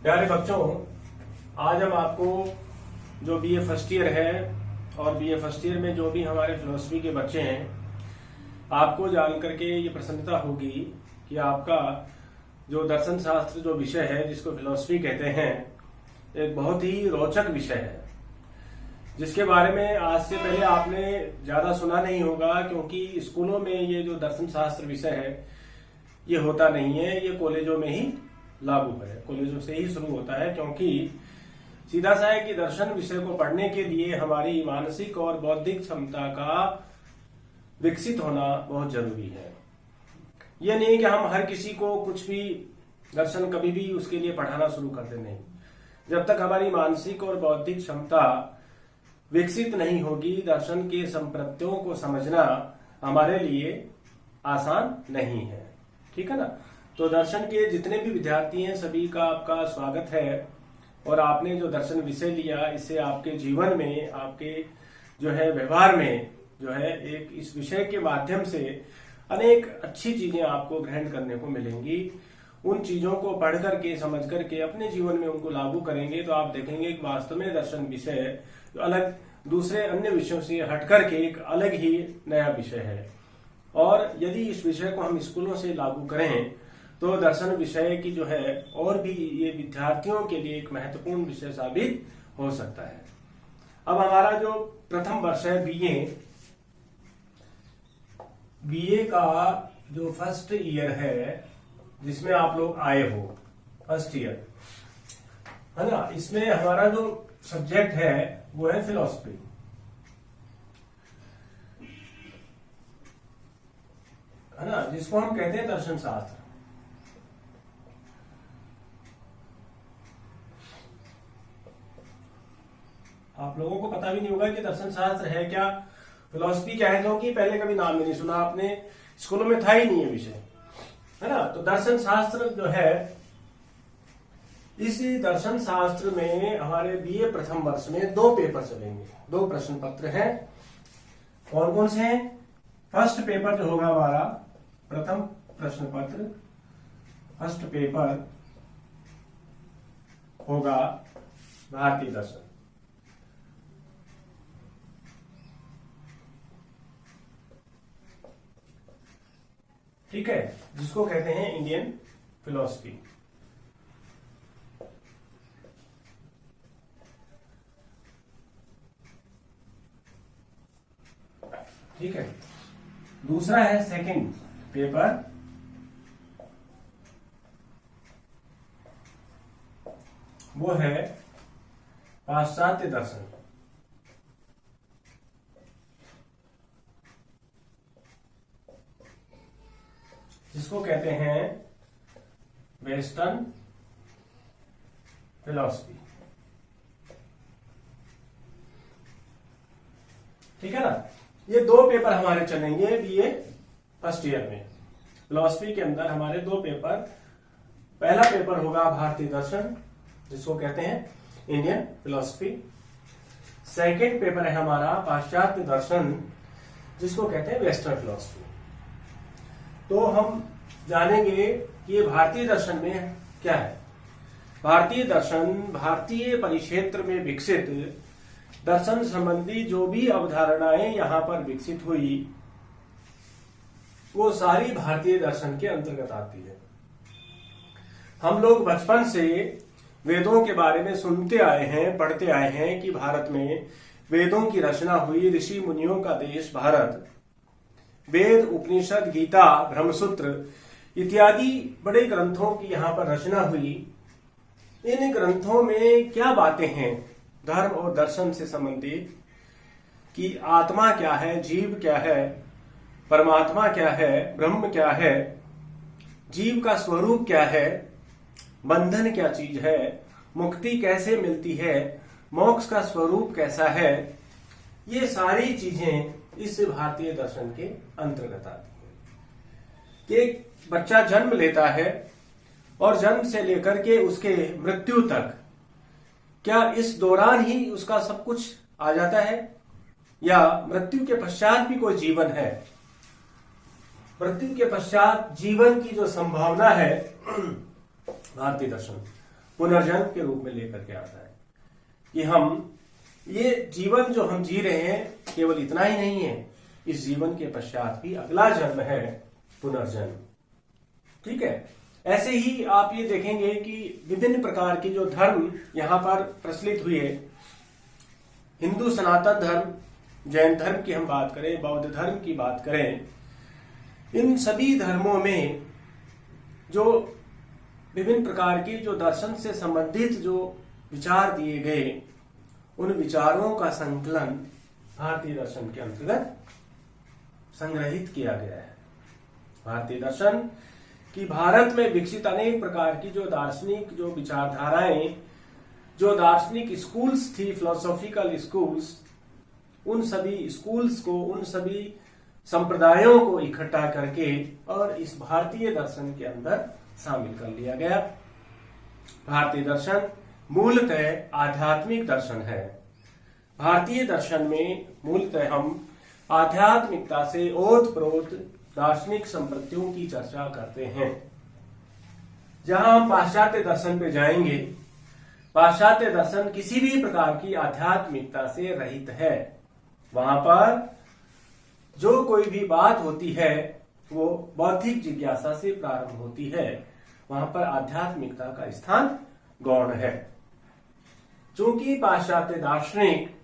प्यारे बच्चों, आज हम आपको जो बीए फर्स्ट ईयर है और बीए फर्स्ट ईयर में जो भी हमारे फिलोसफी के बच्चे हैं, आपको जान करके ये प्रसन्नता होगी कि आपका जो दर्शन शास्त्र जो विषय है, जिसको फिलोसफी कहते हैं, एक बहुत ही रोचक विषय है, जिसके बारे में आज से पहले आपने ज्यादा सुना नहीं होगा, क्योंकि स्कूलों में ये जो दर्शन शास्त्र विषय है ये होता नहीं है। ये कॉलेजों में ही लागू है, कॉलेजों से ही शुरू होता है, क्योंकि सीधा सा है कि दर्शन विषय को पढ़ने के लिए हमारी मानसिक और बौद्धिक क्षमता का विकसित होना बहुत जरूरी है। यह नहीं कि हम हर किसी को कुछ भी दर्शन कभी भी उसके लिए पढ़ाना शुरू कर दें, नहीं। जब तक हमारी मानसिक और बौद्धिक क्षमता विकसित नहीं होगी, दर्शन के संप्रत्यों को समझना हमारे लिए आसान नहीं है। ठीक है ना। तो दर्शन के जितने भी विद्यार्थी हैं, सभी का आपका स्वागत है। और आपने जो दर्शन विषय लिया, इससे आपके जीवन में, आपके जो है व्यवहार में जो है एक इस विषय के माध्यम से अनेक अच्छी चीजें आपको ग्रहण करने को मिलेंगी। उन चीजों को पढ़ करके, समझ करके अपने जीवन में उनको लागू करेंगे तो आप देखेंगे कि वास्तव में दर्शन विषय अलग, दूसरे अन्य विषयों से हट करके एक अलग ही नया विषय है। और यदि इस विषय को हम स्कूलों से लागू करें तो दर्शन विषय की जो है और भी ये विद्यार्थियों के लिए एक महत्वपूर्ण विषय साबित हो सकता है। अब हमारा जो प्रथम वर्ष है बीए का जो फर्स्ट ईयर है, जिसमें आप लोग आए हो, फर्स्ट ईयर है ना, इसमें हमारा जो सब्जेक्ट है वो है फिलॉसफी। है ना, जिसको हम कहते हैं दर्शन शास्त्र। आप लोगों को पता भी नहीं होगा कि दर्शन शास्त्र है क्या, फिलॉसफी क्या है, क्योंकि पहले कभी नाम भी नहीं सुना आपने, स्कूलों में था ही नहीं ये विषय, है ना। तो दर्शन शास्त्र जो है, इस दर्शन शास्त्र में हमारे बीए प्रथम वर्ष में 2 पेपर चलेंगे, 2 प्रश्न पत्र हैं। कौन कौन से हैं? फर्स्ट पेपर जो होगा हमारा, प्रथम प्रश्न पत्र, फर्स्ट पेपर होगा भारतीय दर्शन। ठीक है, जिसको कहते हैं इंडियन फिलॉसफी। ठीक है। दूसरा है सेकंड पेपर, वो है पाश्चात्य दर्शन। जिसको कहते हैं वेस्टर्न फिलॉसफी। ठीक है ना। ये 2 पेपर हमारे चलेंगे बीए फर्स्ट ईयर में। फिलॉसफी के अंदर हमारे 2 पेपर, पहला पेपर होगा भारतीय दर्शन, जिसको कहते हैं इंडियन फिलॉसफी। सेकंड पेपर है हमारा पाश्चात्य दर्शन, जिसको कहते हैं वेस्टर्न फिलॉसफी। तो हम जानेंगे कि ये भारतीय दर्शन में क्या है। भारतीय दर्शन भारतीय परिक्षेत्र में विकसित दर्शन संबंधी जो भी अवधारणाएं यहां पर विकसित हुई, वो सारी भारतीय दर्शन के अंतर्गत आती है। हम लोग बचपन से वेदों के बारे में सुनते आए हैं, पढ़ते आए हैं कि भारत में वेदों की रचना हुई, ऋषि मुनियों का देश भारत, वेद, उपनिषद, गीता, ब्रह्मसूत्र इत्यादि बड़े ग्रंथों की यहाँ पर रचना हुई। इन ग्रंथों में क्या बातें हैं धर्म और दर्शन से संबंधित, कि आत्मा क्या है, जीव क्या है, परमात्मा क्या है, ब्रह्म क्या है, जीव का स्वरूप क्या है, बंधन क्या चीज है, मुक्ति कैसे मिलती है, मोक्ष का स्वरूप कैसा है, ये सारी चीजें इस भारतीय दर्शन के अंतर्गत आती है। कि एक बच्चा जन्म लेता है और जन्म से लेकर के उसके मृत्यु तक, क्या इस दौरान ही उसका सब कुछ आ जाता है, या मृत्यु के पश्चात भी कोई जीवन है? मृत्यु के पश्चात जीवन की जो संभावना है, भारतीय दर्शन पुनर्जन्म के रूप में लेकर के आता है कि हम ये जीवन जो हम जी रहे हैं केवल इतना ही नहीं है, इस जीवन के पश्चात भी अगला जन्म है पुनर्जन्म। ठीक है, ऐसे ही आप ये देखेंगे कि विभिन्न प्रकार के जो धर्म यहाँ पर प्रचलित हुए, हिंदू सनातन धर्म, जैन धर्म की हम बात करें, बौद्ध धर्म की बात करें, इन सभी धर्मों में जो विभिन्न प्रकार के जो दर्शन से संबंधित जो विचार दिए गए, उन विचारों का संकलन भारतीय दर्शन के अंतर्गत संग्रहित किया गया है। भारतीय दर्शन की भारत में विकसित अनेक प्रकार की जो दार्शनिक जो विचारधाराएं, जो दार्शनिक स्कूल्स थी, फिलोसॉफिकल स्कूल्स, उन सभी स्कूल्स को, उन सभी संप्रदायों को इकट्ठा करके और इस भारतीय दर्शन के अंदर शामिल कर लिया गया। भारतीय दर्शन मूलतः आध्यात्मिक दर्शन है। भारतीय दर्शन में मूलतः हम आध्यात्मिकता से ओतप्रोत दार्शनिक संपत्तियों की चर्चा करते हैं। जहां हम पाश्चात्य दर्शन पे जाएंगे, पाश्चात्य दर्शन किसी भी प्रकार की आध्यात्मिकता से रहित है। वहां पर जो कोई भी बात होती है वो बौद्धिक जिज्ञासा से प्रारंभ होती है। वहां पर आध्यात्मिकता का स्थान गौण है। चूंकि पाश्चात्य दार्शनिक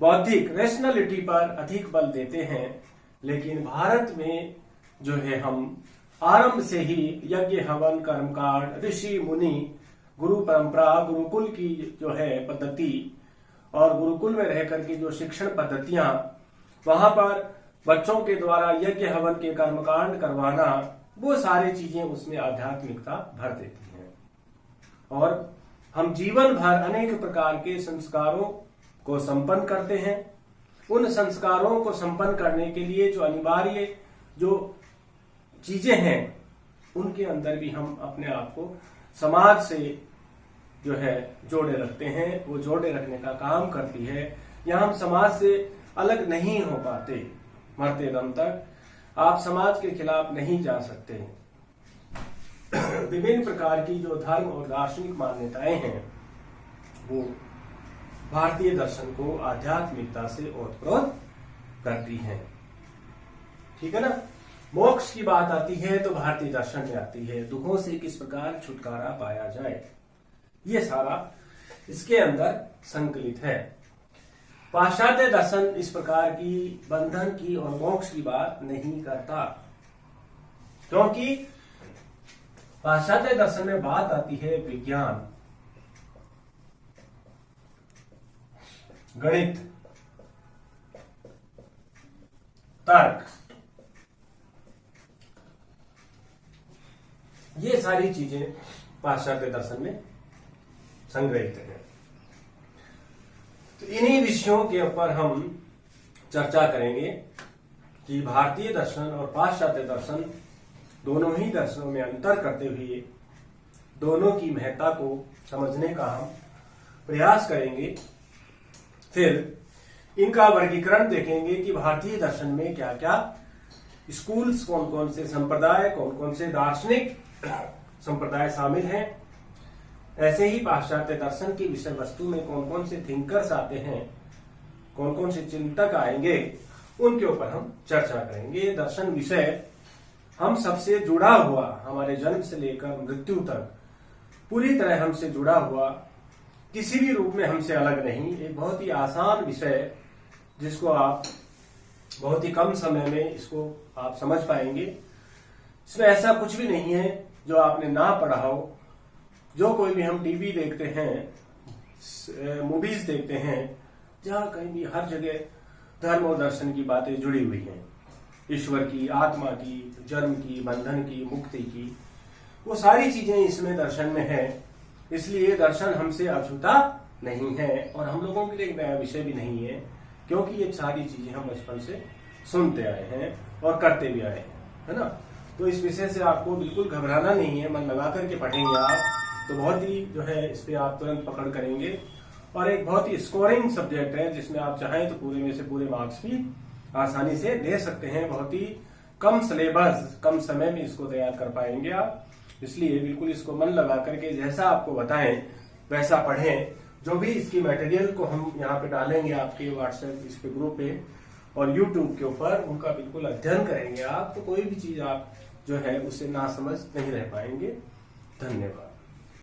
बौद्धिक रेशनलिटी पर अधिक बल देते हैं, लेकिन भारत में जो है हम आरंभ से ही यज्ञ हवन कर्मकांड, ऋषि मुनि, गुरु परंपरा, गुरुकुल की जो है पद्धति और गुरुकुल में रह करके जो शिक्षण पद्धतियां, वहां पर बच्चों के द्वारा यज्ञ हवन के कर्मकांड करवाना, वो सारी चीजें उसमें आध्यात्मिकता भर देती हैं। और हम जीवन भर अनेक प्रकार के संस्कारों को संपन्न करते हैं। उन संस्कारों को संपन्न करने के लिए जो अनिवार्य जो चीजें हैं, उनके अंदर भी हम अपने आप को समाज से जो है जोड़े रखते हैं। वो जोड़े रखने का काम करती है। या हम समाज से अलग नहीं हो पाते। मरते दम तक आप समाज के खिलाफ नहीं जा सकते। विभिन्न प्रकार की जो धर्म और दार्शनिक मान्यताएं हैं, वो भारतीय दर्शन को आध्यात्मिकता से ओतप्रोत करती हैं। ठीक है ना। मोक्ष की बात आती है तो भारतीय दर्शन में आती है। दुखों से किस प्रकार छुटकारा पाया जाए, ये सारा इसके अंदर संकलित है। पाश्चात्य दर्शन इस प्रकार की बंधन की और मोक्ष की बात नहीं करता, क्योंकि पाश्चात्य दर्शन में बात आती है विज्ञान, गणित, तर्क, ये सारी चीजें पाश्चात्य दर्शन में संग्रहित हैं। तो इन्हीं विषयों के ऊपर हम चर्चा करेंगे कि भारतीय दर्शन और पाश्चात्य दर्शन दोनों ही दर्शनों में अंतर करते हुए दोनों की महत्ता को समझने का हम प्रयास करेंगे। फिर इनका वर्गीकरण देखेंगे कि भारतीय दर्शन में क्या क्या स्कूल्स, कौन कौन से संप्रदाय, कौन कौन से दार्शनिक संप्रदाय शामिल हैं। ऐसे ही पाश्चात्य दर्शन की विषय वस्तु में कौन कौन से थिंकर्स आते हैं, कौन कौन से चिंतक आएंगे, उनके ऊपर हम चर्चा करेंगे। दर्शन विषय हम सबसे जुड़ा हुआ, हमारे जन्म से लेकर मृत्यु तक पूरी तरह हमसे जुड़ा हुआ, किसी भी रूप में हमसे अलग नहीं। एक बहुत ही आसान विषय जिसको आप बहुत ही कम समय में इसको आप समझ पाएंगे। इसमें ऐसा कुछ भी नहीं है जो आपने ना पढ़ा हो। जो कोई भी हम टीवी देखते हैं, मूवीज देखते हैं, जहां कहीं भी हर जगह धर्म और दर्शन की बातें जुड़ी हुई हैं। ईश्वर की, आत्मा की, जन्म की, बंधन की, मुक्ति की, वो सारी चीजें इसमें दर्शन में है। इसलिए दर्शन हमसे अछूता नहीं है और हम लोगों के लिए एक नया विषय भी नहीं है, क्योंकि ये सारी चीजें हम बचपन से सुनते आए हैं और करते भी आए हैं, है ना। तो इस विषय से आपको बिल्कुल घबराना नहीं है। मन लगा करके पढ़ेंगे आप तो बहुत ही जो है इस पे आप तुरंत पकड़ करेंगे। और एक बहुत ही स्कोरिंग सब्जेक्ट है जिसमें आप चाहें तो पूरे में से पूरे मार्क्स भी आसानी से ले सकते हैं। बहुत ही कम सिलेबस, कम समय में इसको तैयार कर पाएंगे आप। इसलिए बिल्कुल इसको मन लगा करके जैसा आपको बताएं वैसा पढ़ें। जो भी इसकी मटेरियल को हम यहाँ पे डालेंगे आपके व्हाट्सएप इस पे ग्रुप पे और यूट्यूब के ऊपर, उनका बिल्कुल अध्ययन करेंगे आप, तो कोई भी चीज आप जो है उससे नासमझ नहीं रह पाएंगे। धन्यवाद।